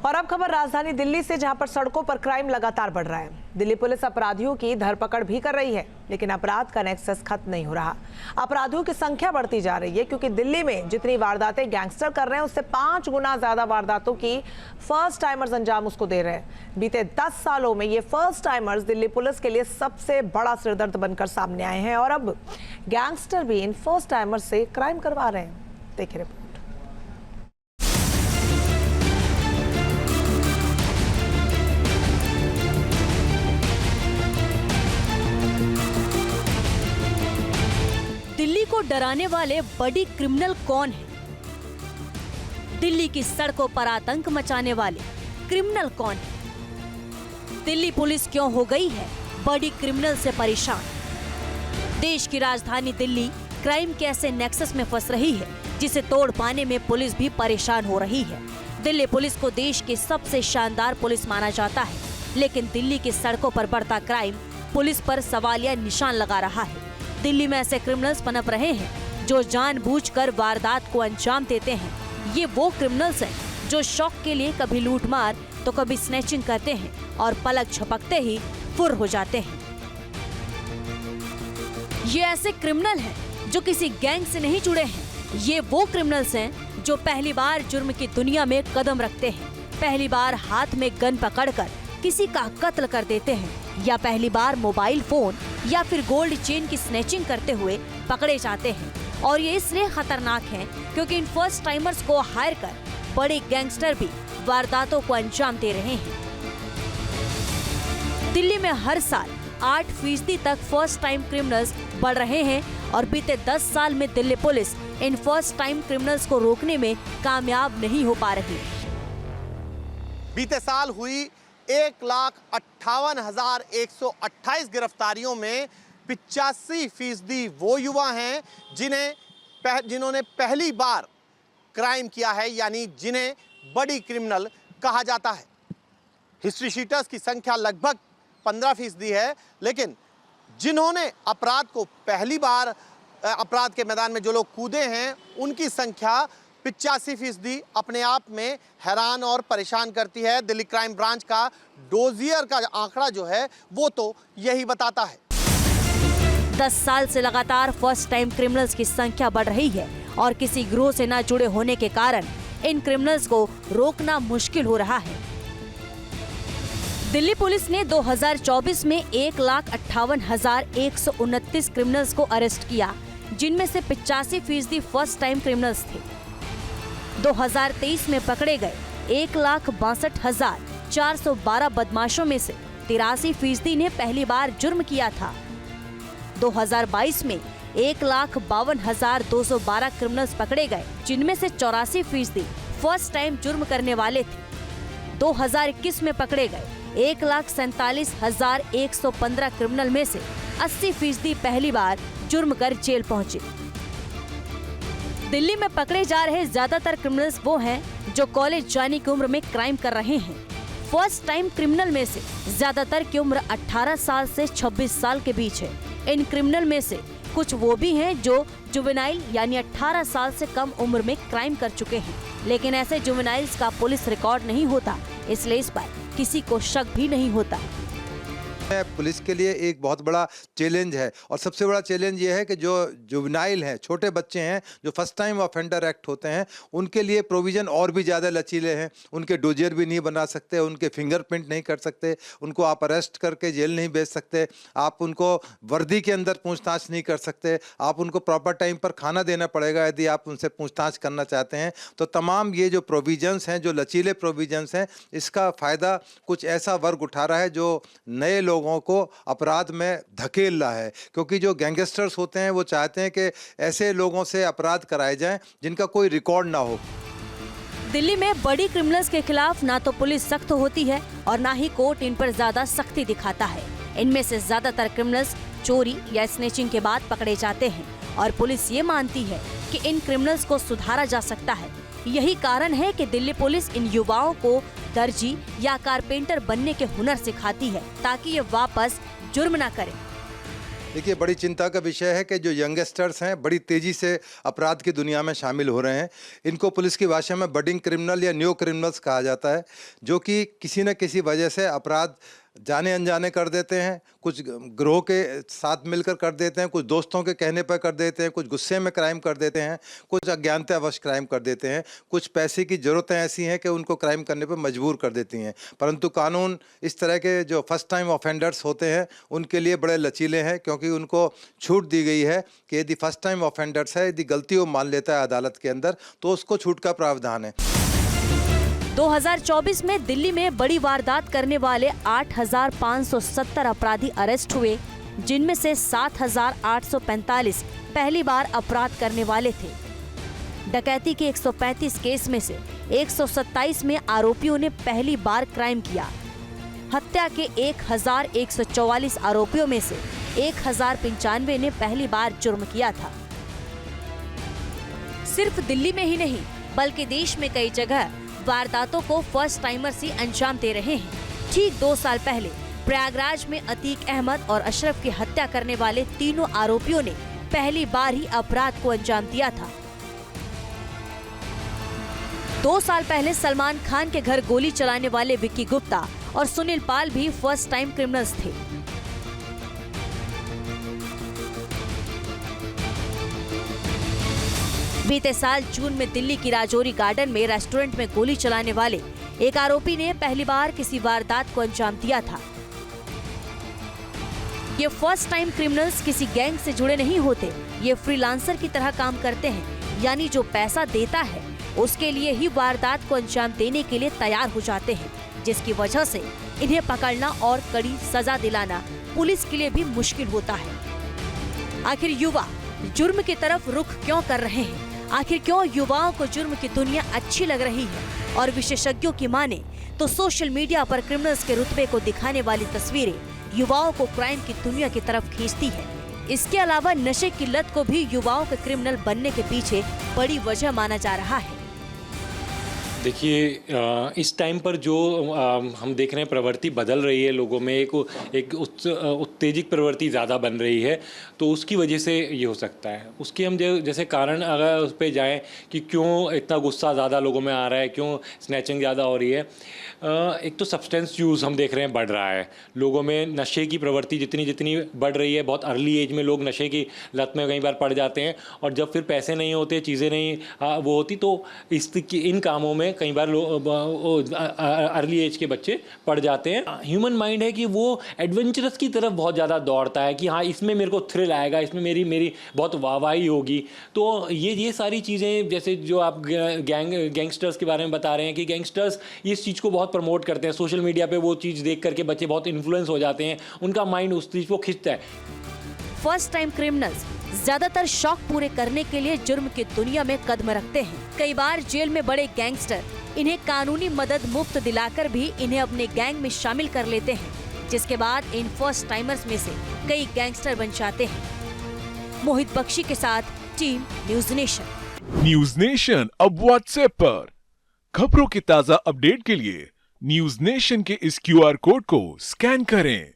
और अब खबर राजधानी दिल्ली से, जहां पर सड़कों पर क्राइम लगातार बढ़ रहा है। दिल्ली पुलिस अपराधियों की धरपकड़ भी कर रही है, लेकिन अपराध का नेक्सस खत्म नहीं हो रहा। अपराधियों की संख्या बढ़ती जा रही है, क्योंकि दिल्ली में जितनी वारदातें गैंगस्टर कर रहे हैं, उससे 5 गुना ज्यादा वारदातों की फर्स्ट टाइमर्स अंजाम उसको दे रहे हैं। बीते 10 सालों में ये फर्स्ट टाइमर्स दिल्ली पुलिस के लिए सबसे बड़ा सिरदर्द बनकर सामने आए हैं, और अब गैंगस्टर भी इन फर्स्ट टाइमर्स से क्राइम करवा रहे हैं। देखिए रिपोर्ट। दिल्ली को डराने वाले बड़ी क्रिमिनल कौन है? दिल्ली की सड़कों पर आतंक मचाने वाले क्रिमिनल कौन है? दिल्ली पुलिस क्यों हो गई है बड़ी क्रिमिनल से परेशान? देश की राजधानी दिल्ली क्राइम के ऐसे नेक्सस में फंस रही है, जिसे तोड़ पाने में पुलिस भी परेशान हो रही है। दिल्ली पुलिस को देश की सबसे शानदार पुलिस माना जाता है, लेकिन दिल्ली की सड़कों पर बढ़ता क्राइम पुलिस पर सवालिया निशान लगा रहा है। दिल्ली में ऐसे क्रिमिनल्स पनप रहे हैं जो जानबूझकर वारदात को अंजाम देते हैं। ये वो क्रिमिनल्स हैं जो शौक के लिए कभी लूटमार तो कभी स्नैचिंग करते हैं और पलक झपकते ही फुर हो जाते हैं। ये ऐसे क्रिमिनल हैं जो किसी गैंग से नहीं जुड़े हैं। ये वो क्रिमिनल्स हैं जो पहली बार जुर्म की दुनिया में कदम रखते हैं, पहली बार हाथ में गन पकड़कर किसी का कत्ल कर देते हैं, या पहली बार मोबाइल फोन या फिर गोल्ड चेन की स्नैचिंग करते हुए पकड़े जाते हैं। और ये इसलिए खतरनाक हैं क्योंकि इन फर्स्ट टाइमर्स को हायर कर बड़े गैंगस्टर भी वारदातों को अंजाम दे रहे हैं। दिल्ली में हर साल 8% तक फर्स्ट टाइम क्रिमिनल्स बढ़ रहे हैं, और बीते 10 साल में Delhi police in first time criminals को रोकने में कामयाब नहीं हो पा रही। बीते साल हुई 1,58,128 गिरफ्तारियों में 85% वो युवा हैं जिन्होंने पहली बार क्राइम किया है, यानी जिन्हें बड़ी क्रिमिनल कहा जाता है। हिस्ट्री शीटर्स की संख्या लगभग 15% है, लेकिन जिन्होंने अपराध को पहली बार अपराध के मैदान में जो लोग कूदे हैं, उनकी संख्या 85% अपने आप में हैरान और परेशान करती है। दिल्ली क्राइम ब्रांच का डोजियर का आंकड़ा जो है वो तो यही बताता है। 10 साल से लगातार फर्स्ट टाइम क्रिमिनल्स की संख्या बढ़ रही है, और किसी गिरोह से न जुड़े होने के कारण इन क्रिमिनल्स को रोकना मुश्किल हो रहा है। दिल्ली पुलिस ने 2024 में 1,58,129 क्रिमिनल्स को अरेस्ट किया, जिनमें से 85% फर्स्ट टाइम क्रिमिनल्स थे। 2023 में पकड़े गए 1,62,412 बदमाशों में से 83% ने पहली बार जुर्म किया था। 2022 में 1,52,212 क्रिमिनल्स पकड़े गए, जिनमें से 84% फर्स्ट टाइम जुर्म करने वाले थे। 2021 में पकड़े गए 1,47,115 क्रिमिनल में से 80% पहली बार जुर्म कर जेल पहुंचे। दिल्ली में पकड़े जा रहे ज्यादातर क्रिमिनल्स वो हैं जो कॉलेज जाने की उम्र में क्राइम कर रहे हैं। फर्स्ट टाइम क्रिमिनल में से ज्यादातर की उम्र 18 साल से 26 साल के बीच है। इन क्रिमिनल में से कुछ वो भी हैं जो जुवेनाइल यानी 18 साल से कम उम्र में क्राइम कर चुके हैं, लेकिन ऐसे जुवेनाइल्स का पुलिस रिकॉर्ड नहीं होता, इसलिए इस पर किसी को शक भी नहीं होता। पुलिस के लिए एक बहुत बड़ा चैलेंज है, और सबसे बड़ा चैलेंज ये है कि जो जुवेनाइल हैं, छोटे बच्चे हैं, जो फर्स्ट टाइम ऑफेंडर एक्ट होते हैं, उनके लिए प्रोविज़न और भी ज़्यादा लचीले हैं। उनके डोजियर भी नहीं बना सकते, उनके फिंगरप्रिंट नहीं कर सकते, उनको आप अरेस्ट करके जेल नहीं भेज सकते, आप उनको वर्दी के अंदर पूछताछ नहीं कर सकते, आप उनको प्रॉपर टाइम पर खाना देना पड़ेगा यदि आप उनसे पूछताछ करना चाहते हैं। तो तमाम ये जो प्रोविजंस हैं, जो लचीले प्रोविजंस हैं, इसका फ़ायदा कुछ ऐसा वर्ग उठा रहा है जो नए लोगों को अपराध में धकेल रहा है, क्योंकि जो गैंगस्टर्स होते हैं वो चाहते हैं कि ऐसे लोगों से अपराध कराए जाएं जिनका कोई रिकॉर्ड ना हो। दिल्ली में बड़ी क्रिमिनल्स के खिलाफ ना तो पुलिस सख्त होती है और ना ही कोर्ट इन पर ज्यादा सख्ती दिखाता है। इनमें से ज्यादातर क्रिमिनल्स चोरी या स्नैचिंग के बाद पकड़े जाते हैं, और पुलिस ये मानती है कि इन क्रिमिनल्स को सुधारा जा सकता है। यही कारण है कि दिल्ली पुलिस इन युवाओं को दर्जी या कारपेंटर बनने के हुनर सिखाती है, ताकि ये वापस जुर्म न करें। देखिए, बड़ी चिंता का विषय है कि जो यंगस्टर्स हैं बड़ी तेज़ी से अपराध की दुनिया में शामिल हो रहे हैं। इनको पुलिस की भाषा में बडिंग क्रिमिनल या न्यू क्रिमिनल्स कहा जाता है, जो कि किसी न किसी वजह से अपराध जाने अनजाने कर देते हैं, कुछ ग्रोह के साथ मिलकर कर देते हैं, कुछ दोस्तों के कहने पर कर देते हैं, कुछ गुस्से में क्राइम कर देते हैं, कुछ अज्ञानतावश क्राइम कर देते हैं, कुछ पैसे की ज़रूरतें ऐसी हैं कि उनको क्राइम करने पर मजबूर कर देती हैं। परंतु कानून इस तरह के जो फर्स्ट टाइम ऑफेंडर्स होते हैं उनके लिए बड़े लचीले हैं, क्योंकि उनको छूट दी गई है कि यदि फर्स्ट टाइम ऑफेंडर्स है, यदि गलती वो मान लेता है अदालत के अंदर, तो उसको छूट का प्रावधान है। 2024 में दिल्ली में बड़ी वारदात करने वाले 8,570 अपराधी अरेस्ट हुए, जिनमें से 7,845 पहली बार अपराध करने वाले थे। डकैती के 135 केस में से 127 में आरोपियों ने पहली बार क्राइम किया। हत्या के 1,144 आरोपियों में से 1,095 ने पहली बार जुर्म किया था। सिर्फ दिल्ली में ही नहीं बल्कि देश में कई जगह वारदातों को फर्स्ट टाइमर्स ही अंजाम दे रहे हैं। ठीक 2 साल पहले प्रयागराज में अतीक अहमद और अशरफ की हत्या करने वाले तीनों आरोपियों ने पहली बार ही अपराध को अंजाम दिया था। 2 साल पहले सलमान खान के घर गोली चलाने वाले विक्की गुप्ता और सुनील पाल भी फर्स्ट टाइम क्रिमिनल्स थे। बीते साल जून में दिल्ली की राजौरी गार्डन में रेस्टोरेंट में गोली चलाने वाले एक आरोपी ने पहली बार किसी वारदात को अंजाम दिया था। ये फर्स्ट टाइम क्रिमिनल्स किसी गैंग से जुड़े नहीं होते, ये फ्रीलांसर की तरह काम करते हैं, यानी जो पैसा देता है उसके लिए ही वारदात को अंजाम देने के लिए तैयार हो जाते हैं, जिसकी वजह से इन्हें पकड़ना और कड़ी सजा दिलाना पुलिस के लिए भी मुश्किल होता है। आखिर युवा जुर्म की तरफ रुख क्यों कर रहे हैं? आखिर क्यों युवाओं को जुर्म की दुनिया अच्छी लग रही है? और विशेषज्ञों की माने तो सोशल मीडिया पर क्रिमिनल्स के रुतबे को दिखाने वाली तस्वीरें युवाओं को क्राइम की दुनिया की तरफ खींचती है। इसके अलावा नशे की लत को भी युवाओं के क्रिमिनल बनने के पीछे बड़ी वजह माना जा रहा है। देखिए, इस टाइम पर जो हम देख रहे हैं प्रवृत्ति बदल रही है, लोगों में एक उत्तेजित प्रवृत्ति ज़्यादा बन रही है, तो उसकी वजह से ये हो सकता है। उसके हम जैसे कारण अगर उस पर जाएँ कि क्यों इतना गुस्सा ज़्यादा लोगों में आ रहा है, क्यों स्नैचिंग ज़्यादा हो रही है, एक तो सब्सटेंस यूज़ हम देख रहे हैं बढ़ रहा है। लोगों में नशे की प्रवृत्ति जितनी बढ़ रही है, बहुत अर्ली एज में लोग नशे की लत में कई बार पड़ जाते हैं, और जब फिर पैसे नहीं होते, चीज़ें नहीं वो होती, तो इन कामों में कई बार अर्ली एज के बच्चे पड़ जाते हैं। ह्यूमन माइंड है कि वो एडवेंचरस की तरफ बहुत ज़्यादा दौड़ता है कि हाँ, इसमें मेरे को थ्रिल आएगा, इसमें मेरी बहुत वाहवाही होगी। तो ये सारी चीज़ें, जैसे जो आप गैंगस्टर्स के बारे में बता रहे हैं कि गैंगस्टर्स इस चीज़ को बहुत प्रमोट करते हैं। सोशल मीडिया पे वो चीज़ देख करके बच्चे बहुत इन्फ्लुएंस हो जाते हैं, उनका माइंड उस चीज़ को खींचता है। फर्स्ट टाइम क्रिमिनल्स ज्यादातर शौक पूरे करने के लिए जुर्म की दुनिया में कदम रखते हैं। कई बार जेल में बड़े गैंगस्टर इन्हें कानूनी मदद मुफ्त दिलाकर भी इन्हें अपने गैंग में शामिल कर लेते हैं, जिसके बाद इन फर्स्ट टाइमर्स में से कई गैंगस्टर बन जाते हैं। मोहित बख्शी के साथ team news nation. News nation अब व्हाट्सएप पर खबरों के ताजा अपडेट के लिए न्यूज नेशन के इस QR कोड को स्कैन करें।